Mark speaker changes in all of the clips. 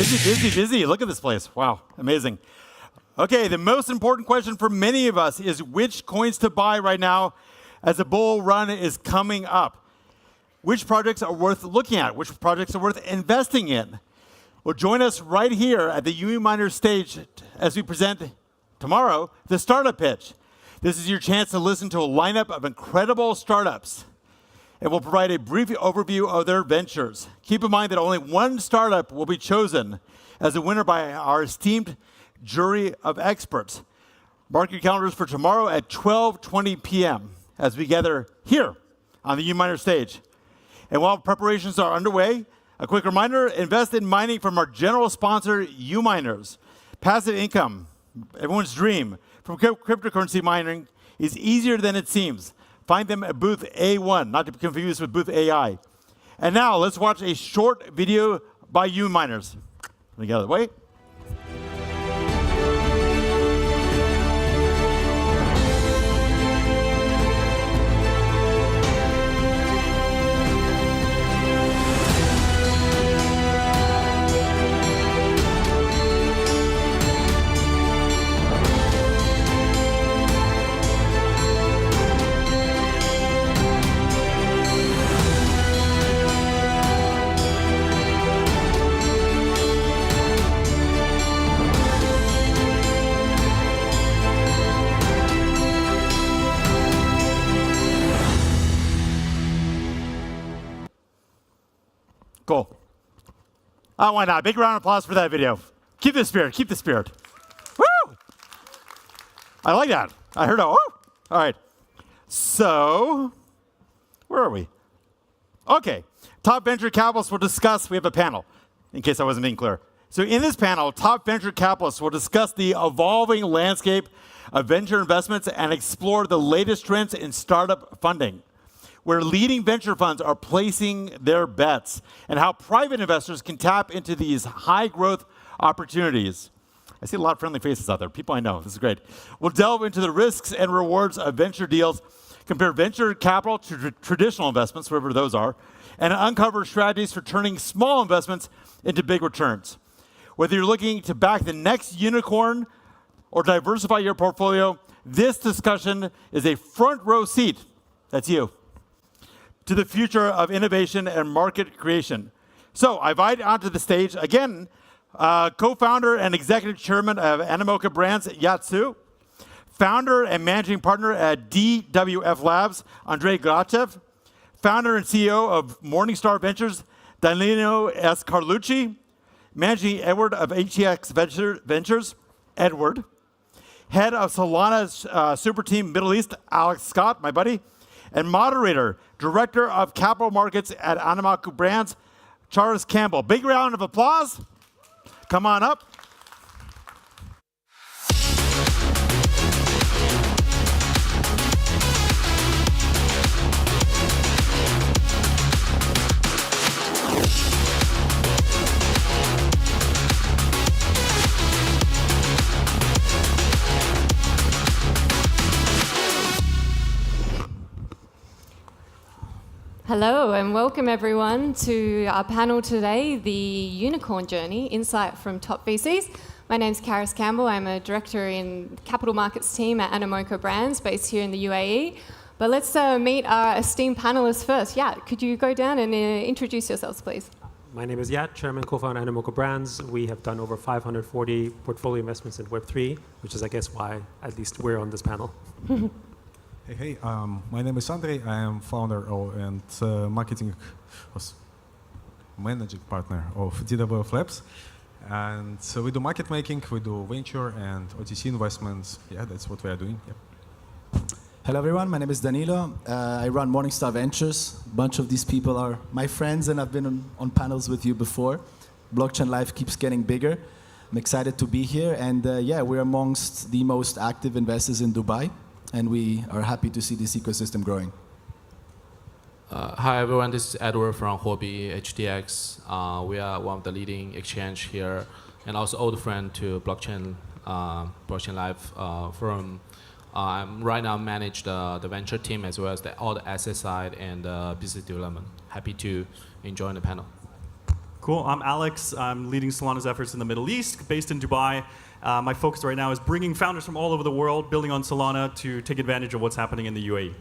Speaker 1: Busy. Look at this place. Wow, amazing. Okay, the most important question for many of us is which coins to buy right now as the bull run is coming up. Which projects are worth looking at? Which projects are worth investing in? Well, join us right here at the UMiner stage as we present tomorrow the startup pitch. This is your chance to listen to a lineup of incredible startups, and we'll provide a brief overview of their ventures. Keep in mind that only one startup will be chosen as a winner by our esteemed jury of experts. Mark your calendars for tomorrow at 12:20 p.m. as we gather here on the UMiner stage. And while preparations are underway, a quick reminder, invest in mining from our general sponsor, UMiners. Passive income, everyone's dream, from cryptocurrency mining is easier than it seems. Find them at booth A1, not to be confused with booth AI. And now, let's watch a short video by UMiners. Let me get out of the way. Cool. Oh, why not? Big round of applause for that video. Keep the spirit. Keep the spirit. Woo! I like that. I heard a woo. All right. So, where are we? Okay. Top venture capitalists will discuss. We have a panel, in case I wasn't being clear. So, in this panel, top venture capitalists will discuss the evolving landscape of venture investments and explore the latest trends in startup funding, where leading venture funds are placing their bets, and how private investors can tap into these high-growth opportunities. I see a lot of friendly faces out there, people I know. This is great. We'll delve into the risks and rewards of venture deals, compare venture capital to traditional investments, wherever those are, and uncover strategies for turning small investments into big returns. Whether you're looking to back the next unicorn or diversify your portfolio, this discussion is a front row seat. That's you. To the future of innovation and market creation. So I invite onto the stage, again, co-founder and executive chairman of Memecoin Brands, Yatsu, founder and managing partner at DWF Labs, Andrei Grachev, founder and CEO of Morningstar Ventures, Danilo S. Carlucci, managing Edward of HTX Ventures, Edward, head of Solana's super team Middle East, Alex Scott, my buddy, and moderator, director of capital markets at Memecoin Brands, Charles Campbell. Big round of applause. Come on up.
Speaker 2: Hello and welcome everyone to our panel today, the Unicorn Journey, Insight from Top VCs. My name's Karis Campbell. I'm a director in capital markets team at Memecoin Brands based here in the UAE. But let's meet our esteemed panelists first. Yat, could you go down and introduce yourselves, please?
Speaker 3: My name is Yat, chairman, co-founder at Memecoin Brands. We have done over 540 portfolio investments in Web3, which is, I guess, why at least we're on this panel.
Speaker 4: Hey, my name is Andrei. I am founder and marketing managing partner of DWF Labs. And so we do market making, we do venture and OTC investments. Yeah, that's what we are doing. Yeah.
Speaker 5: Hello, everyone. My name is Danilo. I run Morningstar Ventures. A bunch of these people are my friends, and I've been on panels with you before. Blockchain life keeps getting bigger. I'm excited to be here. And yeah, we're amongst the most active investors in Dubai. And we are happy to see this ecosystem growing.
Speaker 6: Hi everyone, this is Edward from Huobi HTX. We are one of the leading exchange here, and also old friend to Blockchain Life firm. I'm right now manage the venture team as well as all the asset side and business development. Happy to join the panel.
Speaker 7: Cool. I'm Alex. I'm leading Solana's efforts in the Middle East, based in Dubai. My focus right now is bringing founders from all over the world, building on Solana to take advantage of what's happening in the UAE.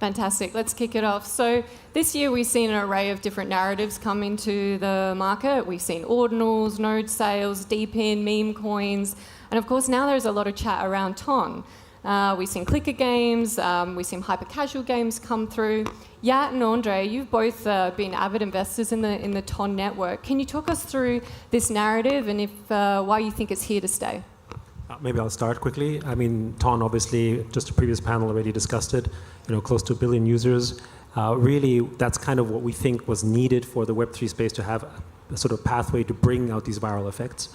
Speaker 2: Fantastic. Let's kick it off. So this year we've seen an array of different narratives come into the market. We've seen ordinals, node sales, DeepIn, Memecoins, and of course now there's a lot of chat around TON. We've seen clicker games, we've seen hyper-casual games come through. Yat and Andrei, you've both been avid investors in the TON network. Can you talk us through this narrative and why you think it's here to stay?
Speaker 3: Maybe I'll start quickly. I mean, TON, obviously, just a previous panel already discussed it, close to 1 billion users. Really, that's kind of what we think was needed for the Web3 space to have a sort of pathway to bring out these viral effects.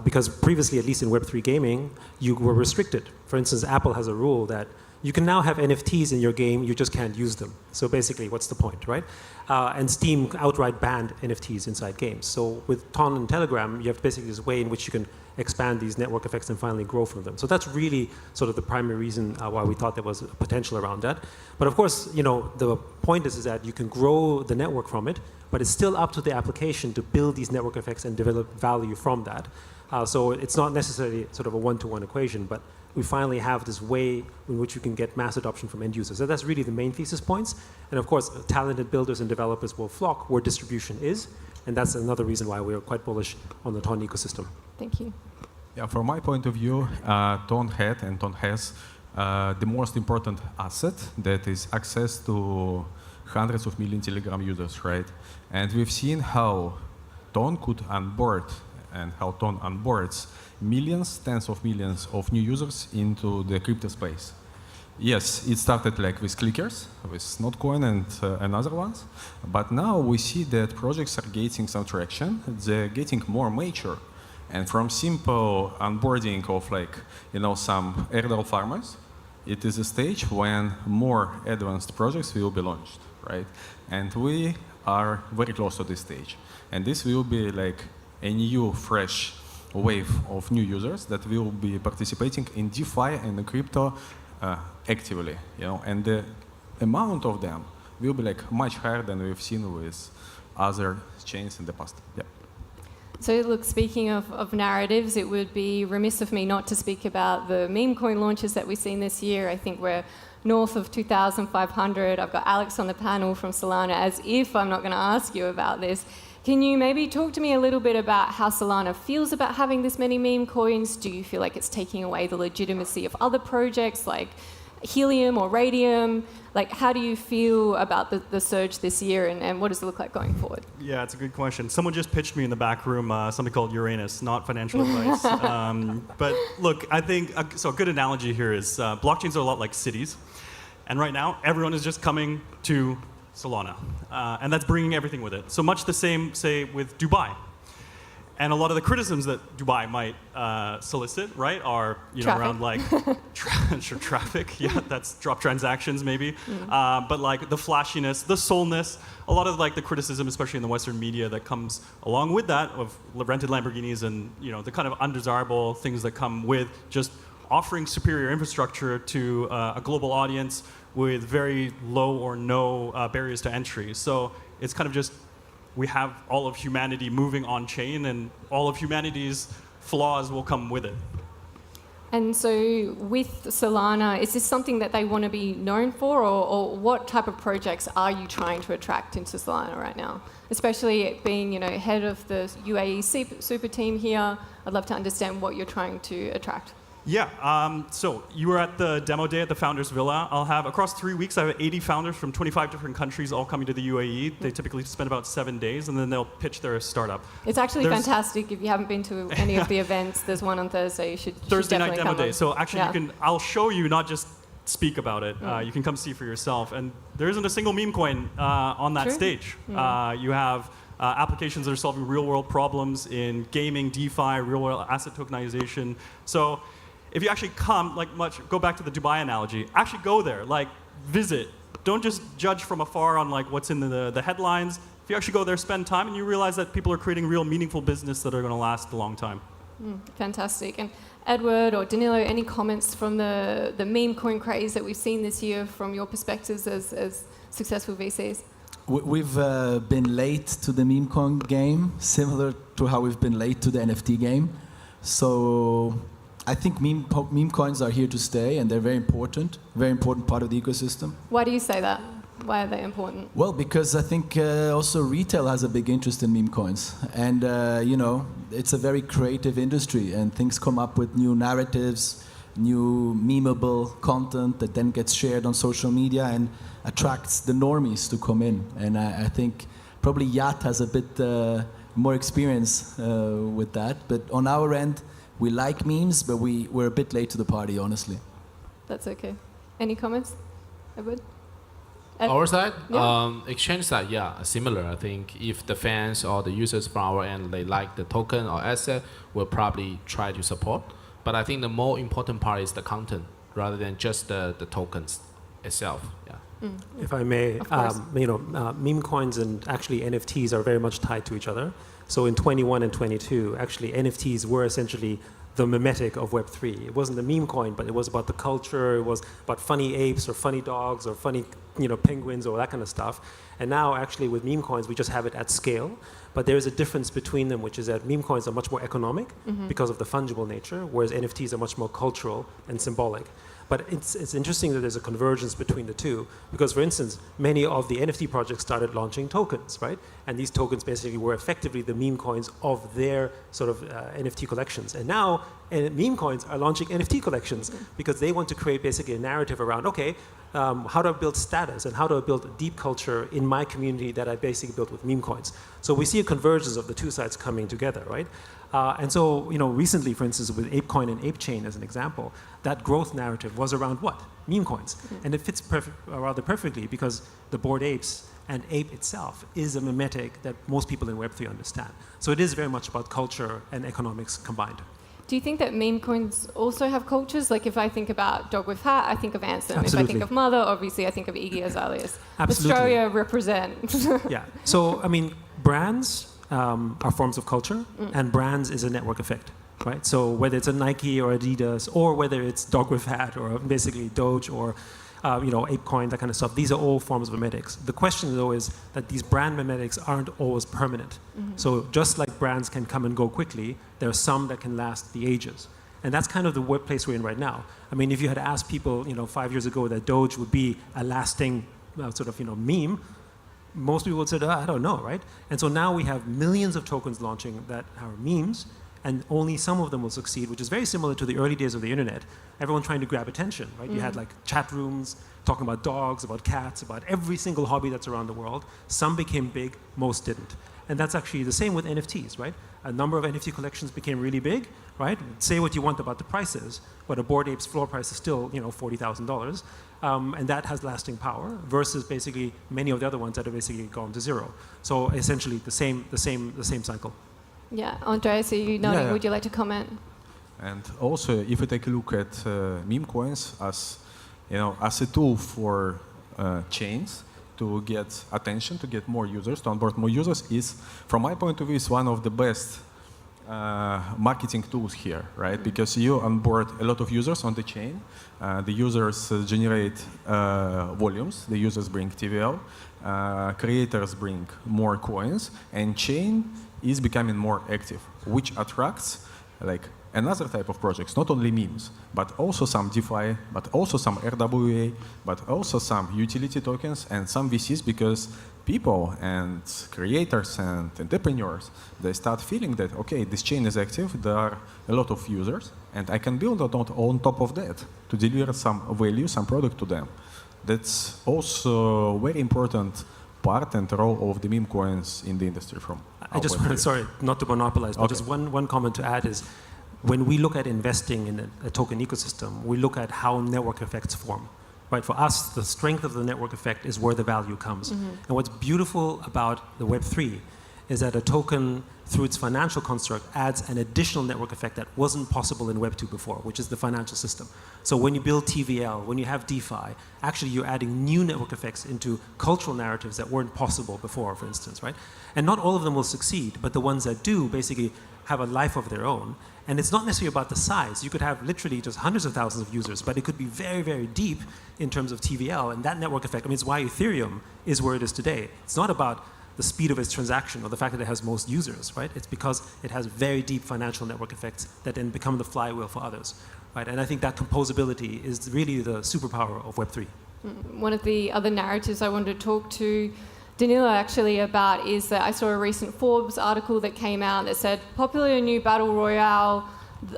Speaker 3: Because previously, at least in Web3 gaming, you were restricted. For instance, Apple has a rule that you can now have NFTs in your game, you just can't use them. So basically, what's the point, right? And Steam outright banned NFTs inside games. So with TON and Telegram, you have basically this way in which you can expand these network effects and finally grow from them. So that's really sort of the primary reason why we thought there was a potential around that. But of course, the point is that you can grow the network from it, but it's still up to the application to build these network effects and develop value from that. So it's not necessarily sort of a one-to-one equation, but we finally have this way in which you can get mass adoption from end users. So that's really the main thesis points. And of course, talented builders and developers will flock where distribution is. And that's another reason why we are quite bullish on the TON ecosystem.
Speaker 2: Thank you.
Speaker 4: Yeah, from my point of view, TON had and TON has the most important asset, that is access to hundreds of million Telegram users, right? And we've seen how TON could onboard and how TON onboards millions, tens of millions of new users into the crypto space. Yes, it started like with clickers, with Notcoin and other ones, but now we see that projects are getting some traction. They're getting more mature, and from simple onboarding of some airdrop farmers, it is a stage when more advanced projects will be launched, right? And we are very close to this stage, and this will be like a new, fresh wave of new users that will be participating in DeFi and the crypto actively, and the amount of them will be much higher than we've seen with other chains in the past. Yeah.
Speaker 2: So look, speaking of narratives, it would be remiss of me not to speak about the Memecoin launches that we've seen this year. I think we're north of 2,500. I've got Alex on the panel from Solana, as if I'm not going to ask you about this. Can you maybe talk to me a little bit about how Solana feels about having this many meme coins? Do you feel like it's taking away the legitimacy of other projects like Helium or Radium? How do you feel about the surge this year, and what does it look like going forward?
Speaker 7: Yeah, it's a good question. Someone just pitched me in the back room something called Uranus, not financial advice. But look, I think, so a good analogy here is blockchains are a lot like cities. And right now, everyone is just coming to Solana. And that's bringing everything with it. So much the same, say, with Dubai. And a lot of the criticisms that Dubai might solicit, right, are around traffic. Yeah, that's drop transactions maybe. But the flashiness, the soulness, a lot of the criticism, especially in the Western media, that comes along with that of rented Lamborghinis and the kind of undesirable things that come with just offering superior infrastructure to a global audience with very low or no barriers to entry. So it's kind of just, we have all of humanity moving on chain, and all of humanity's flaws will come with it.
Speaker 2: And so with Solana, is this something that they want to be known for, or what type of projects are you trying to attract into Solana right now? Especially being head of the UAE super team here, I'd love to understand what you're trying to attract.
Speaker 7: Yeah, so you were at the demo day at the Founders Villa. I'll have, across 3 weeks, I have 80 founders from 25 different countries all coming to the UAE. They typically spend about 7 days, and then they'll pitch their startup.
Speaker 2: It's actually fantastic. If you haven't been to any of the events, there's one on Thursday. You should
Speaker 7: Thursday night demo day.
Speaker 2: On.
Speaker 7: So actually, I'll show you, not just speak about it. You can come see for yourself. And there isn't a single meme coin on that stage. You have applications that are solving real-world problems in gaming, DeFi, real-world asset tokenization. So if you actually come, go back to the Dubai analogy, actually go there, visit. Don't just judge from afar on what's in the headlines. If you actually go there, spend time, and you realize that people are creating real meaningful business that are going to last a long time.
Speaker 2: Fantastic. And Edward or Danilo, any comments from the meme coin craze that we've seen this year from your perspectives as successful VCs?
Speaker 5: We've been late to the Memecoin game, similar to how we've been late to the NFT game. So I think meme coins are here to stay, and they're very important part of the ecosystem.
Speaker 2: Why do you say that? Why are they important?
Speaker 5: Well, because I think also retail has a big interest in meme coins. And, you know, it's a very creative industry, and things come up with new narratives, new memeable content that then gets shared on social media and attracts the normies to come in. And I think probably Yat has a bit more experience with that. But on our end, we like memes, but we're a bit late to the party, honestly.
Speaker 2: That's okay. Any comments, Edward?
Speaker 6: Our side,
Speaker 2: Yeah.
Speaker 6: exchange side, yeah, similar. I think if the fans or the users from our end, they like the token or asset, we'll probably try to support. But I think the more important part is the content rather than just the tokens itself. Yeah.
Speaker 3: If I may,
Speaker 2: Of course.
Speaker 3: meme coins and actually NFTs are very much tied to each other. So in 21 and 22, actually NFTs were essentially the memetic of Web3. It wasn't the meme coin, but it was about the culture. It was about funny apes or funny dogs or funny, penguins or that kind of stuff. And now actually with meme coins, we just have it at scale. But there is a difference between them, which is that meme coins are much more economic because of the fungible nature, whereas NFTs are much more cultural and symbolic. But it's interesting that there's a convergence between the two, because for instance, many of the NFT projects started launching tokens, right? And these tokens basically were effectively the meme coins of their sort of NFT collections. And now meme coins are launching NFT collections because they want to create basically a narrative around, okay, how do I build status and how do I build deep culture in my community that I basically built with meme coins? So we see a convergence of the two sides coming together, right? And so, recently, for instance, with ApeCoin and ApeChain as an example, that growth narrative was around what? Meme coins. And it fits rather perfectly because the Bored Apes and ape itself is a memetic that most people in Web3 understand. So it is very much about culture and economics combined.
Speaker 2: Do you think that meme coins also have cultures? Like if I think about Dog with Hat, I think of Ansem.
Speaker 3: Absolutely.
Speaker 2: If I think of Mother, obviously I think of Iggy Azaleas.
Speaker 3: Absolutely.
Speaker 2: Australia represent.
Speaker 3: Yeah. So, brands are forms of culture, and brands is a network effect, right? So whether it's a Nike or Adidas, or whether it's Dog with Hat, or basically Doge, or ApeCoin, that kind of stuff, these are all forms of memetics. The question, though, is that these brand memetics aren't always permanent. So just like brands can come and go quickly, there are some that can last the ages. And that's kind of the workplace we're in right now. I mean, if you had asked people, 5 years ago that Doge would be a lasting meme, most people would say, I don't know, right? And so now we have millions of tokens launching that are memes, and only some of them will succeed, which is very similar to the early days of the internet. Everyone trying to grab attention, right? You had like chat rooms talking about dogs, about cats, about every single hobby that's around the world. Some became big, most didn't. And that's actually the same with NFTs, right? A number of NFT collections became really big, right? Say what you want about the prices, but a Bored Ape's floor price is still, $40,000. And that has lasting power versus basically many of the other ones that have basically gone to zero. So essentially the same cycle.
Speaker 2: Yeah, Andrei, so you nodding.
Speaker 4: Yeah.
Speaker 2: Would you like to comment?
Speaker 4: And also, if we take a look at meme coins as, as a tool for chains to get attention, to get more users, to onboard more users, is, from my point of view, is one of the best marketing tools here, right? Because you onboard a lot of users on the chain. The users generate volumes. The users bring TVL. Creators bring more coins, and chain is becoming more active, which attracts another type of projects, not only memes, but also some DeFi, but also some RWA, but also some utility tokens and some VCs, because people and creators and entrepreneurs, they start feeling that, okay, this chain is active, there are a lot of users, and I can build on top of that to deliver some value, some product to them. That's also very important part and role of the meme coins in the industry from
Speaker 3: I just wanted, sorry, not to monopolize, but just one comment to add is, when we look at investing in a token ecosystem, we look at how network effects form. Right? For us, the strength of the network effect is where the value comes. And what's beautiful about the Web3 is that a token, through its financial construct, adds an additional network effect that wasn't possible in Web2 before, which is the financial system. So when you build TVL, when you have DeFi, actually you're adding new network effects into cultural narratives that weren't possible before, for instance, right? And not all of them will succeed, but the ones that do basically have a life of their own. And it's not necessarily about the size. You could have literally just hundreds of thousands of users, but it could be very, very deep in terms of TVL. And that network effect, I mean, it's why Ethereum is where it is today. It's not about the speed of its transaction or the fact that it has most users, right? It's because it has very deep financial network effects that then become the flywheel for others, right? And I think that composability is really the superpower of Web3.
Speaker 2: One of the other narratives I wanted to talk to Danilo actually about is that I saw a recent Forbes article that came out that said popular new battle royale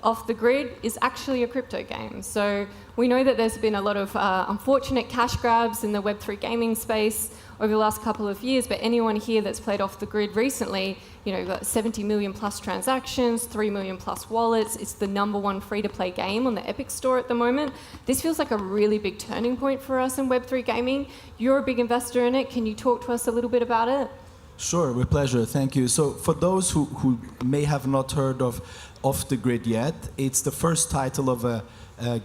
Speaker 2: off the grid is actually a crypto game. So we know that there's been a lot of unfortunate cash grabs in the Web3 gaming space over the last couple of years, but anyone here that's played off the grid recently, you know, got 70 million plus transactions, 3 million plus wallets. It's the #1 free-to-play game on the Epic Store at the moment. This feels like a really big turning point for us in Web3 gaming. You're a big investor in it. Can you talk to us a little bit about it?
Speaker 5: Sure, with pleasure. Thank you. So for those who may have not heard of Off the Grid yet, it's the first title of a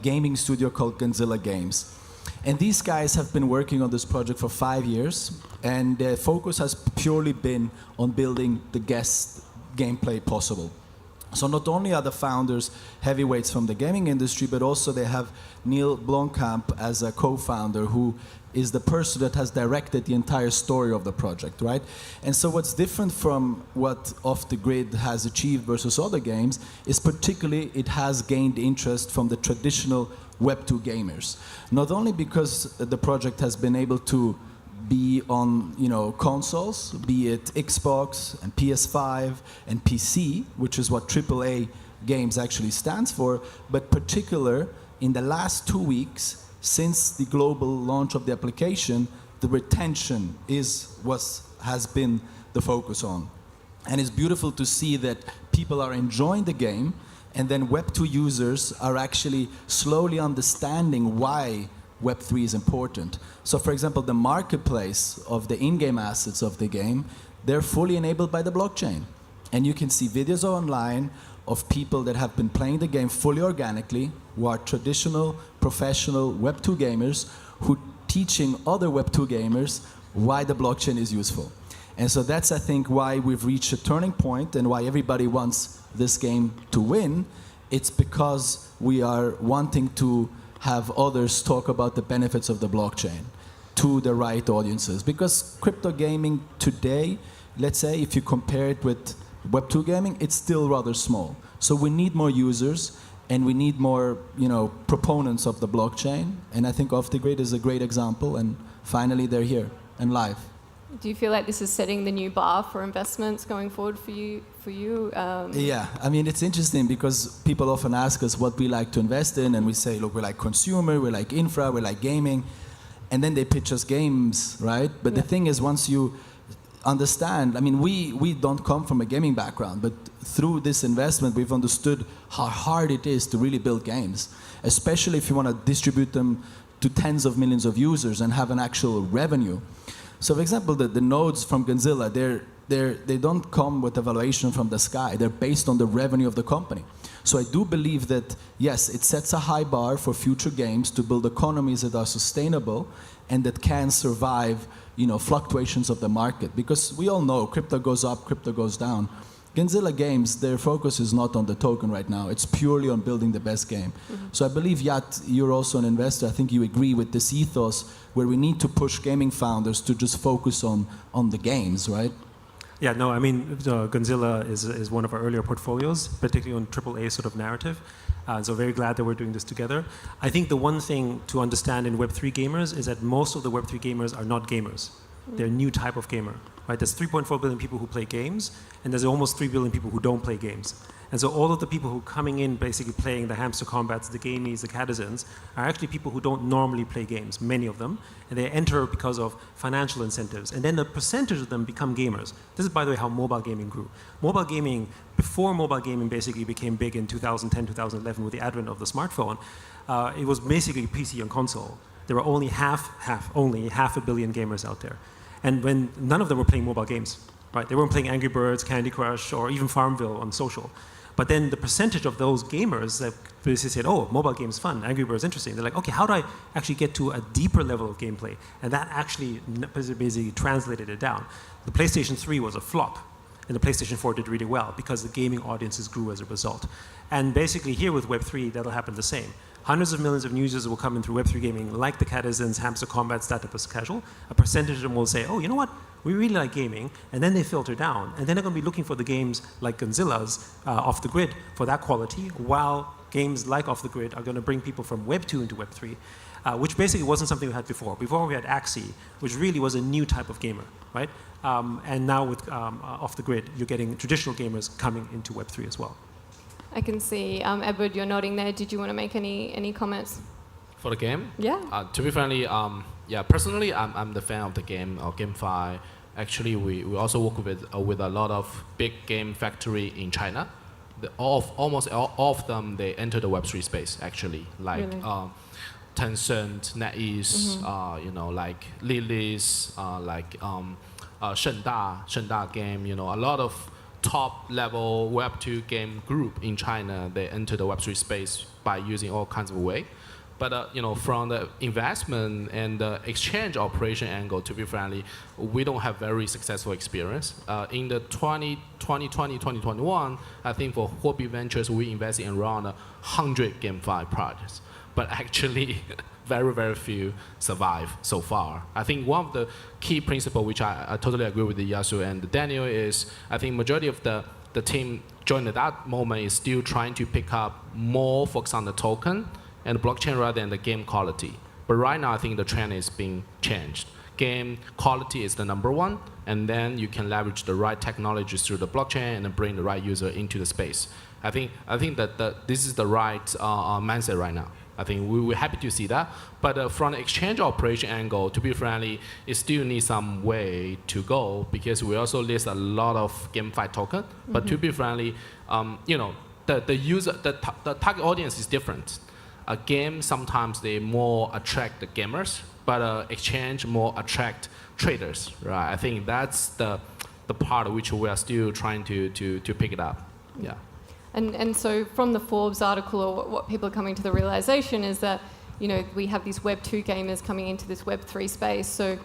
Speaker 5: gaming studio called Godzilla Games. And these guys have been working on this project for 5 years, and their focus has purely been on building the guest gameplay possible. So not only are the founders heavyweights from the gaming industry, but also they have Neil Blomkamp as a co-founder who is the person that has directed the entire story of the project, right? And so what's different from what Off the Grid has achieved versus other games is particularly it has gained interest from the traditional Web2 gamers. Not only because the project has been able to be on, you know, consoles, be it Xbox and PS5 and PC, which is what AAA games actually stands for, but particular in the last 2 weeks since the global launch of the application, the retention has been the focus on. And it's beautiful to see that people are enjoying the game, and then Web2 users are actually slowly understanding why Web3 is important. So for example, the marketplace of the in-game assets of the game, they're fully enabled by the blockchain. And you can see videos online of people that have been playing the game fully organically, who are traditional, professional Web2 gamers, who teaching other Web2 gamers why the blockchain is useful. And so that's, I think, why we've reached a turning point and why everybody wants this game to win. It's because we are wanting to have others talk about the benefits of the blockchain to the right audiences. Because crypto gaming today, let's say if you compare it with Web2 gaming, it's still rather small. So we need more users and we need more, you know, proponents of the blockchain. And I think Off the Grid is a great example, and finally they're here and live.
Speaker 2: Do you feel like this is setting the new bar for investments going forward for you?
Speaker 5: Yeah, I mean, it's interesting because people often ask us what we like to invest in, and we say, look, we like consumer, we like infra, we like gaming, and then they pitch us games, right? But the thing is, once you understand, I mean, we don't come from a gaming background, but through this investment, we've understood how hard it is to really build games, especially if you want to distribute them to tens of millions of users and have an actual revenue. So, for example, the nodes from Godzilla, they don't come with a valuation from the sky. They're based on the revenue of the company. So I do believe that, yes, it sets a high bar for future games to build economies that are sustainable and that can survive, you know, fluctuations of the market. Because we all know crypto goes up, crypto goes down. Godzilla Games, their focus is not on the token right now. It's purely on building the best game. So I believe, Yat, you're also an investor. I think you agree with this ethos where we need to push gaming founders to just focus on the games, right?
Speaker 3: Yeah, no, I mean, Godzilla is one of our earlier portfolios, particularly on AAA sort of narrative. So very glad that we're doing this together. I think the one thing to understand in Web3 gamers is that most of the Web3 gamers are not gamers. They're a new type of gamer, right? There's 3.4 billion people who play games, and there's almost 3 billion people who don't play games. And so all of the people who are coming in basically playing the hamster combats, the gamies, the Catizens, are actually people who don't normally play games, many of them, and they enter because of financial incentives. And then a percentage of them become gamers. This is, by the way, how mobile gaming grew. Mobile gaming, before mobile gaming basically became big in 2010, 2011 with the advent of the smartphone, it was basically PC and console. There were only only half a billion gamers out there. And when none of them were playing mobile games, right? They weren't playing Angry Birds, Candy Crush, or even Farmville on social. But then the percentage of those gamers that basically said, oh, mobile game's fun, Angry Birds interesting. They're like, okay, how do I actually get to a deeper level of gameplay? And that actually basically translated it down. The PlayStation 3 was a flop. and the PlayStation 4 did really well because the gaming audiences grew as a result. And basically here with Web3, that'll happen the same. Hundreds of millions of new users will come in through Web3 gaming, like the Catizens, Hamster Combat, that type of casual. A percentage of them will say, oh, you know what? We really like gaming, and then they filter down. And then they're going to be looking for the games like Gonzilla's off the grid for that quality, while games like Off the Grid are going to bring people from Web 2 into Web 3, which basically wasn't something we had before. Before we had Axie, which really was a new type of gamer, right? And now with Off the Grid, you're getting traditional gamers coming into Web 3 as well.
Speaker 2: I can see, Edward, you're nodding there. Did you want to make any comments?
Speaker 6: For the game?
Speaker 2: Yeah.
Speaker 6: To be friendly, yeah, personally, I'm the fan of the game, or GameFi. Actually, we also work with a lot of big game factory in China. Almost all of them, they enter the Web3 space, actually. Like
Speaker 2: really?
Speaker 6: Tencent, NetEase, you know, like Lily's, like Shenda Game, you know, a lot of top-level Web2 game group in China, they enter the Web3 space by using all kinds of way. But you know, from the investment and the exchange operation angle, to be friendly, we don't have very successful experience. In the 2020, 2021, I think for Web3 Ventures, we invested in around 100 GameFi projects. But actually, very, very few survive so far. I think one of the key principles, which I totally agree with Yasu and Daniel, is I think majority of the team joined at that moment is still trying to pick up more focus on the token and blockchain rather than the game quality. But right now, I think the trend is being changed. Game quality is the #1, and then you can leverage the right technologies through the blockchain and then bring the right user into the space. I think that this is the right mindset right now. I think we're happy to see that. But from the exchange operation angle, to be friendly, it still needs some way to go because we also list a lot of GameFi token. But to be friendly, you know, the user, the target audience is different. A game, sometimes they more attract the gamers, but exchange more attract traders, right? I think that's the part which we are still trying to pick it up, yeah.
Speaker 2: And so from the Forbes article, or what people are coming to the realization is that, you know, we have these Web 2 gamers coming into this Web 3 space. So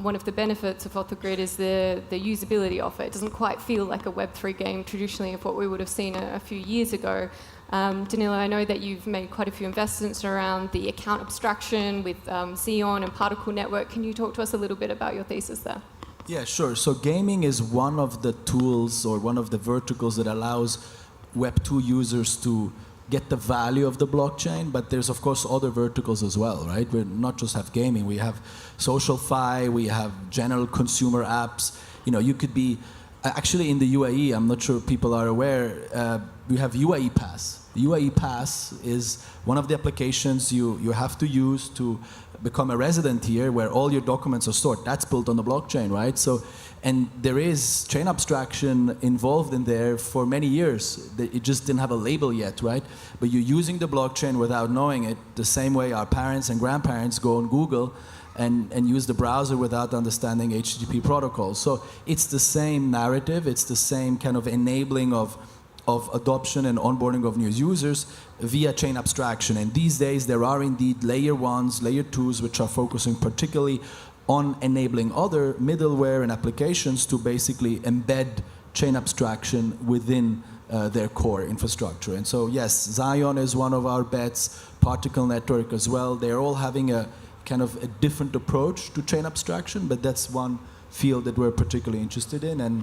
Speaker 2: one of the benefits of Off the Grid is the usability of it. It doesn't quite feel like a Web 3 game traditionally of what we would have seen a few years ago. Danilo, I know that you've made quite a few investments around the account abstraction with Xeon and Particle Network. Can you talk to us a little bit about your thesis there?
Speaker 5: Yeah, sure. So gaming is one of the tools or one of the verticals that allows Web 2 users to get the value of the blockchain, but there's of course other verticals as well, right? We not just have gaming, we have social fi, we have general consumer apps. You know, you could be, actually in the UAE, I'm not sure people are aware, we have UAE Pass. UAE Pass is one of the applications you have to use to become a resident here where all your documents are stored. That's built on the blockchain, right? So, and there is chain abstraction involved in there for many years. It just didn't have a label yet, right? But you're using the blockchain without knowing it, the same way our parents and grandparents go on Google and use the browser without understanding HTTP protocols. So it's the same narrative, it's the same kind of enabling of adoption and onboarding of new users via chain abstraction. And these days there are indeed layer 1s, layer 2s, which are focusing particularly on enabling other middleware and applications to basically embed chain abstraction within their core infrastructure. And so yes, Xeon is one of our bets, Particle Network as well. They're all having a kind of a different approach to chain abstraction, but that's one field that we're particularly interested in and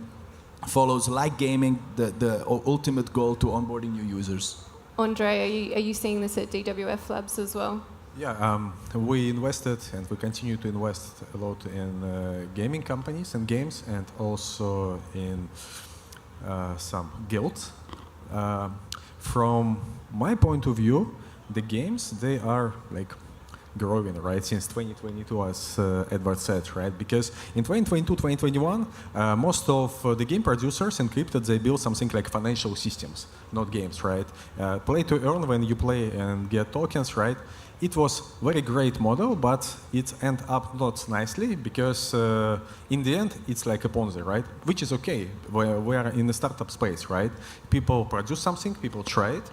Speaker 5: follows, like gaming, the ultimate goal to onboarding new users.
Speaker 2: Andrei, are you seeing this at DWF Labs as well?
Speaker 4: Yeah, we invested and we continue to invest a lot in gaming companies and games, and also in some guilds. From my point of view, the games, they are like growing, right, since 2022, as Edward said, right? Because in 2022, 2021, most of the game producers encrypted, they build something like financial systems, not games, right? Play to earn, when you play and get tokens, right? It was very great model, but it ended up not nicely because in the end, it's like a Ponzi, right? Which is okay. We are in the startup space, right? People produce something, people try it.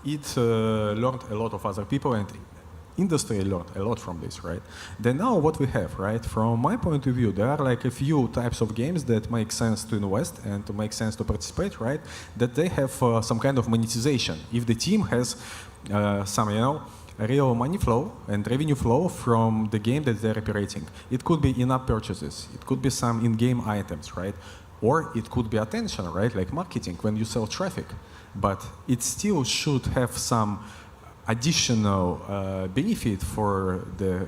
Speaker 4: It learned a lot of other people, and industry learned a lot from this, right? Then now what we have, right? From my point of view, there are like a few types of games that make sense to invest and to make sense to participate, right? That they have some kind of monetization. If the team has some, real money flow and revenue flow from the game that they're operating. It could be in-app purchases. It could be some in-game items, right? Or it could be attention, right? Like marketing when you sell traffic. But it still should have some additional benefit for the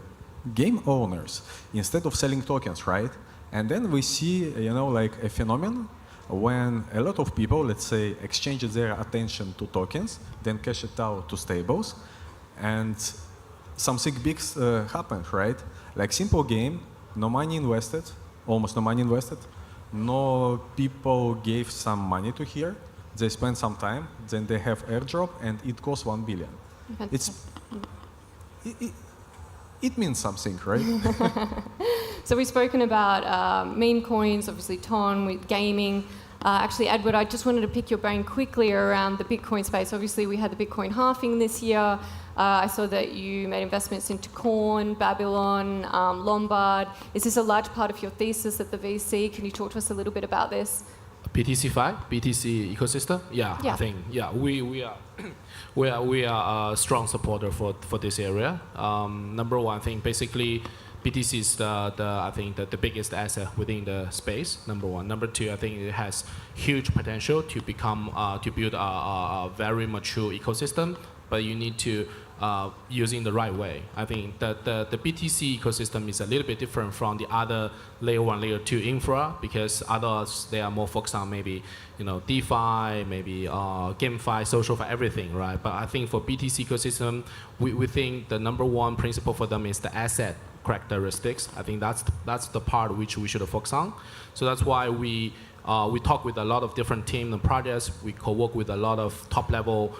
Speaker 4: game owners instead of selling tokens, right? And then we see, like a phenomenon when a lot of people, let's say, exchange their attention to tokens, then cash it out to stables, and something big happened, right? Like simple game, no money invested, almost no money invested, no people gave some money to here, they spend some time, then they have airdrop, and it costs 1 billion. It means something, right?
Speaker 2: So we've spoken about meme coins, obviously Ton, with gaming. Actually, Edward, I just wanted to pick your brain quickly around the Bitcoin space. Obviously, we had the Bitcoin halving this year. I saw that you made investments into Corn, Babylon, Lombard. Is this a large part of your thesis at the VC? Can you talk to us a little bit about this?
Speaker 6: BTC ecosystem? Yeah. I think, we are a strong supporter for this area. Number one, I think basically BTC is the biggest asset within the space. Number one. Number two, I think it has huge potential to become to build a very mature ecosystem, but you need to using the right way. I think that the BTC ecosystem is a little bit different from the other layer 1, layer 2 infra, because others, they are more focused on maybe, DeFi, maybe GameFi, social, everything, right? But I think for BTC ecosystem, we think the number one principle for them is the asset characteristics. I think that's the part which we should focus on. So that's why we talk with a lot of different teams and projects. We co-work with a lot of top-level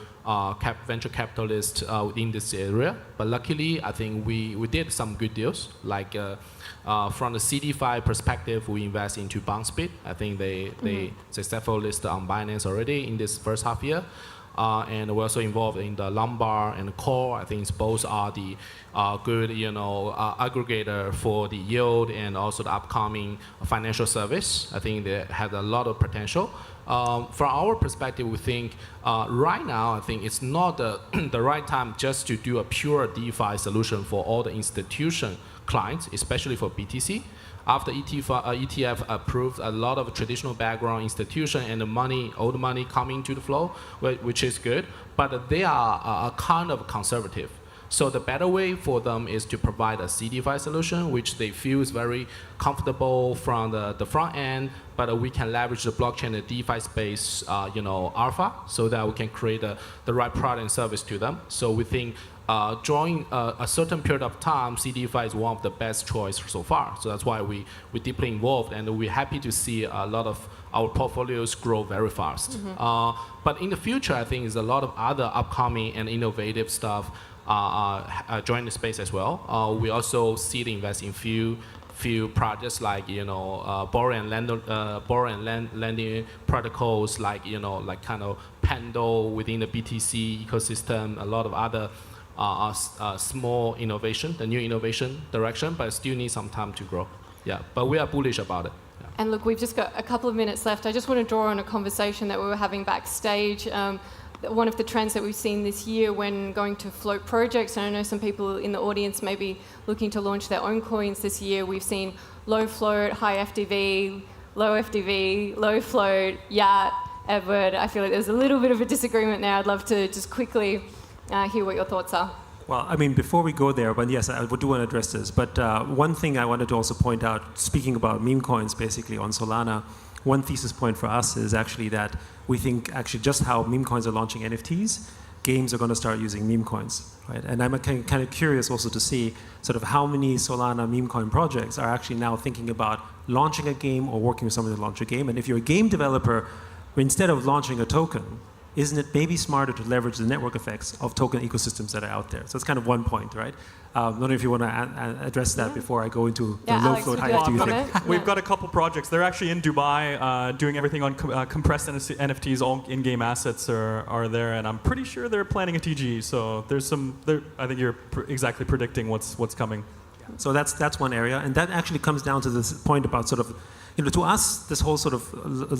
Speaker 6: venture capitalists in this area. But luckily, I think we did some good deals. Like from the CDFI perspective, we invest into BounceBit. I think they successfully listed on Binance already in this first half year. And we're also involved in the Lombard and the Core. I think both are the good, aggregator for the yield and also the upcoming financial service. I think they have a lot of potential. From our perspective, we think right now, I think it's not the right time just to do a pure DeFi solution for all the institution clients, especially for BTC. After ETF approved, a lot of traditional background institution and all the money coming to the flow, which is good, but they are kind of conservative. So the better way for them is to provide a CDFI solution, which they feel is very comfortable from the front end, but we can leverage the blockchain and DeFi space, alpha, so that we can create the right product and service to them. So we think during a certain period of time, CDFI is one of the best choice so far. So that's why we're deeply involved, and we're happy to see a lot of our portfolios grow very fast. But in the future, I think there's a lot of other upcoming and innovative stuff join the space as well. We also seed invest in few projects like borrow and lending protocols like like kind of Pendle within the BTC ecosystem. A lot of other small innovation, the new innovation direction, but still need some time to grow. Yeah, but we are bullish about it. Yeah.
Speaker 2: And look, we've just got a couple of minutes left. I just want to draw on a conversation that we were having backstage. One of the trends that we've seen this year when going to float projects, and I know some people in the audience may be looking to launch their own coins this year, we've seen low float, high FDV, low FDV, low float, Yacht, Edward. I feel like there's a little bit of a disagreement there. I'd love to just quickly hear what your thoughts are.
Speaker 3: Well, I mean, before we go there, but yes, I do want to address this. But one thing I wanted to also point out, speaking about meme coins basically on Solana, one thesis point for us is actually that we think actually just how meme coins are launching NFTs, games are going to start using meme coins, right? And I'm kind of curious also to see sort of how many Solana meme coin projects are actually now thinking about launching a game or working with someone to launch a game. And if you're a game developer, instead of launching a token, isn't it maybe smarter to leverage the network effects of token ecosystems that are out there? So it's kind of one point, right? I don't know if you want to address that before I go into the low float, high FTV thing.
Speaker 7: We've got a couple projects. They're actually in Dubai doing everything on compressed NFTs. All in-game assets are there, and I'm pretty sure they're planning a TG. So there's some. I think you're exactly predicting what's coming.
Speaker 3: So that's one area, and that actually comes down to this point about sort of, to us, this whole sort of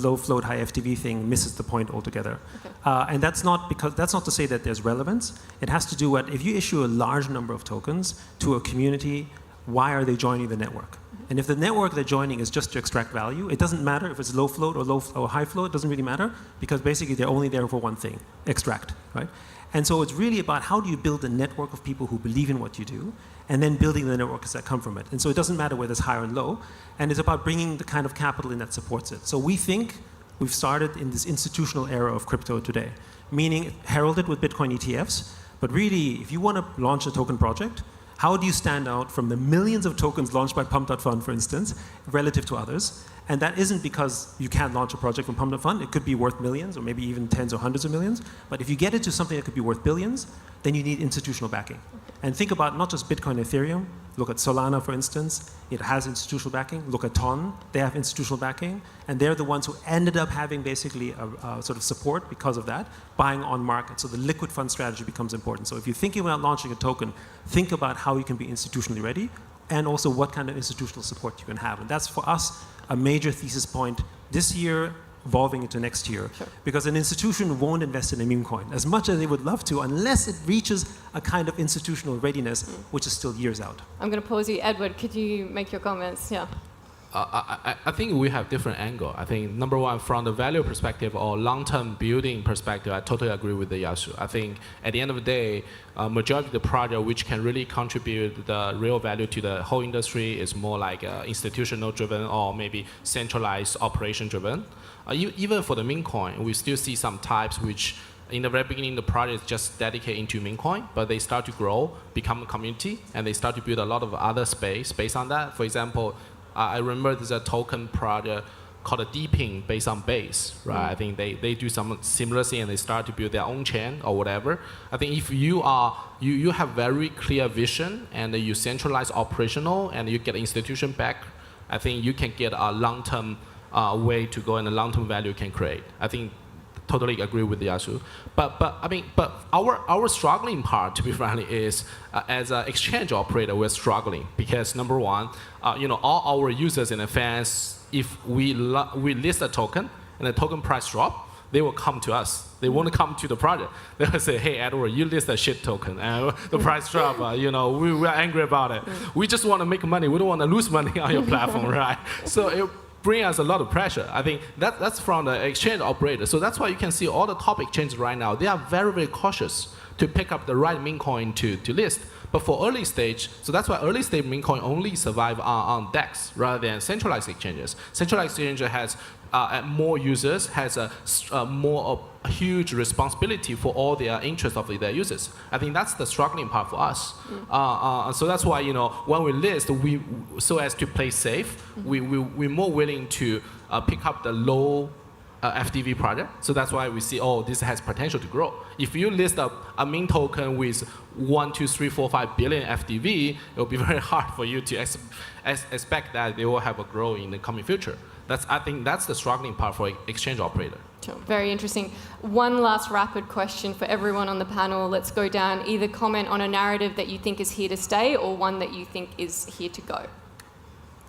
Speaker 3: low float, high FTV thing misses the point altogether. Okay. And that's not to say that there's relevance. It has to do with, if you issue a large number of tokens to a community, why are they joining the network? And if the network they're joining is just to extract value, it doesn't matter if it's low float or high float, it doesn't really matter, because basically they're only there for one thing, extract, right? And so it's really about how do you build a network of people who believe in what you do, and then building the networks that come from it. And so it doesn't matter whether it's high or low, and it's about bringing the kind of capital in that supports it. So we think we've started in this institutional era of crypto today, meaning heralded with Bitcoin ETFs, but really, if you want to launch a token project, how do you stand out from the millions of tokens launched by Pump.Fund, for instance, relative to others? And that isn't because you can't launch a project from Pump.Fund. It could be worth millions or maybe even tens or hundreds of millions. But if you get it to something that could be worth billions, then you need institutional backing. And think about not just Bitcoin and Ethereum. Look at Solana, for instance. It has institutional backing. Look at Ton. They have institutional backing. And they're the ones who ended up having basically a sort of support because of that, buying on market. So the liquid fund strategy becomes important. So if you're thinking about launching a token, think about how you can be institutionally ready and also what kind of institutional support you can have. And that's, for us, a major thesis point this year, evolving into next year. Sure. Because an institution won't invest in a meme coin as much as they would love to unless it reaches a kind of institutional readiness, which is still years out.
Speaker 2: I'm going to pause you. Edward, could you make your comments? Yeah.
Speaker 6: I think we have different angle. I think number one, from the value perspective or long-term building perspective, I totally agree with the Yasu. I think at the end of the day, majority of the project which can really contribute the real value to the whole industry is more like institutional driven or maybe centralized operation driven. Even for the meme coin, we still see some types which in the very beginning, the project is just dedicated into Memecoin, but they start to grow, become a community, and they start to build a lot of other space based on that. For example, I remember there's a token project called a Deeping based on Base, right? I think they do some similar thing and they start to build their own chain or whatever. I think if you have very clear vision and you centralize operational and you get institution back, I think you can get a long-term way to go and a long-term value can create. I think totally agree with Yasu. But our struggling part, to be frank, is as an exchange operator, we're struggling because number one, all our users and fans, if we list a token and the token price drop, they will come to us. They want to come to the project. They will say, "Hey, Edward, you list a shit token, and the price drop. We are angry about it. We just want to make money. We don't want to lose money on your platform, right?" So it bring us a lot of pressure. I think that's from the exchange operator. So that's why you can see all the top exchanges right now, they are very, very cautious to pick up the right meme coin to list. But for early stage, so that's why early stage meme coin only survive on DEX rather than centralized exchanges. Centralized exchange has more users, has a huge responsibility for all their interests of their users. I think that's the struggling part for us. So that's why when we list, so as to play safe, we're more willing to pick up the low FDV project. So that's why we see, this has potential to grow. If you list a meme token with 1, 2, 3, 4, 5 billion FDV, it will be very hard for you to expect that they will have a growth in the coming future. I think that's the struggling part for exchange operator.
Speaker 2: Sure. Very interesting. One last rapid question for everyone on the panel. Let's go down. Either comment on a narrative that you think is here to stay or one that you think is here to go.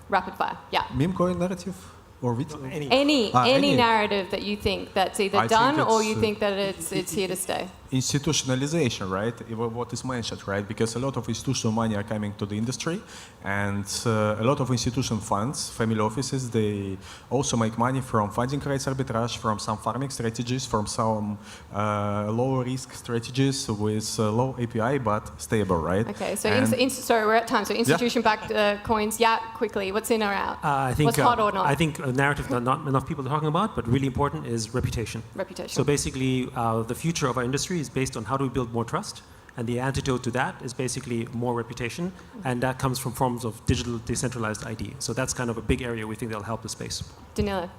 Speaker 2: Rapid fire. Yeah.
Speaker 8: Meme coin narrative? Or
Speaker 2: any narrative that you think that's either done or you think that it's here to stay.
Speaker 4: Institutionalization, right? What is mentioned, right? Because a lot of institutional money are coming to the industry, and a lot of institution funds, family offices, they also make money from funding rates arbitrage, from some farming strategies, from some low risk strategies with low API but stable, right?
Speaker 2: Okay, so sorry, we're at time. So institution-backed coins, quickly. What's in or out?
Speaker 3: I think,
Speaker 2: what's hot or not?
Speaker 3: I think a narrative that not enough people are talking about, but really important, is reputation.
Speaker 2: Reputation.
Speaker 3: So basically, the future of our industry is based on how do we build more trust, and the antidote to that is basically more reputation, and that comes from forms of digital decentralized ID. So that's kind of a big area we think that'll help the space.
Speaker 2: Danilo.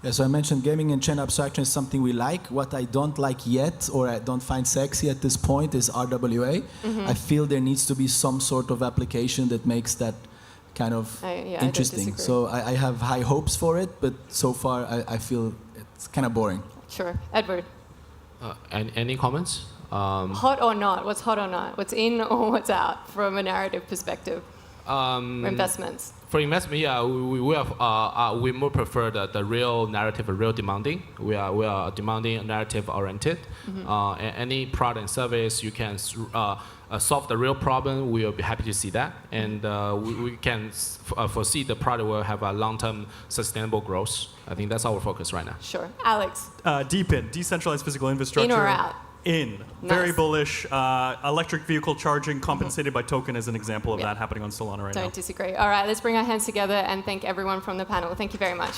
Speaker 5: Yeah, so I mentioned gaming and chain abstraction is something we like. What I don't like yet, or I don't find sexy at this point, is RWA. I feel there needs to be some sort of application that makes that kind of interesting. So I have high hopes for it, but so far I feel it's kind of boring.
Speaker 2: Sure. Edward?
Speaker 6: Any comments?
Speaker 2: Hot or not? What's hot or not? What's in or what's out from a narrative perspective? For investments?
Speaker 6: For investment, yeah, we more prefer the real narrative, real demanding. We are demanding, narrative oriented. Any product and service you can solve the real problem, we will be happy to see that, and we can foresee the product will have a long-term sustainable growth. I think that's our focus right now.
Speaker 2: Sure. Alex?
Speaker 7: Deep in, decentralized physical infrastructure.
Speaker 2: In or out?
Speaker 7: In.
Speaker 2: Nice.
Speaker 7: Very bullish. Electric vehicle charging compensated by token is an example of that happening on Solana right now.
Speaker 2: Don't disagree. All right, let's bring our hands together and thank everyone from the panel. Thank you very much.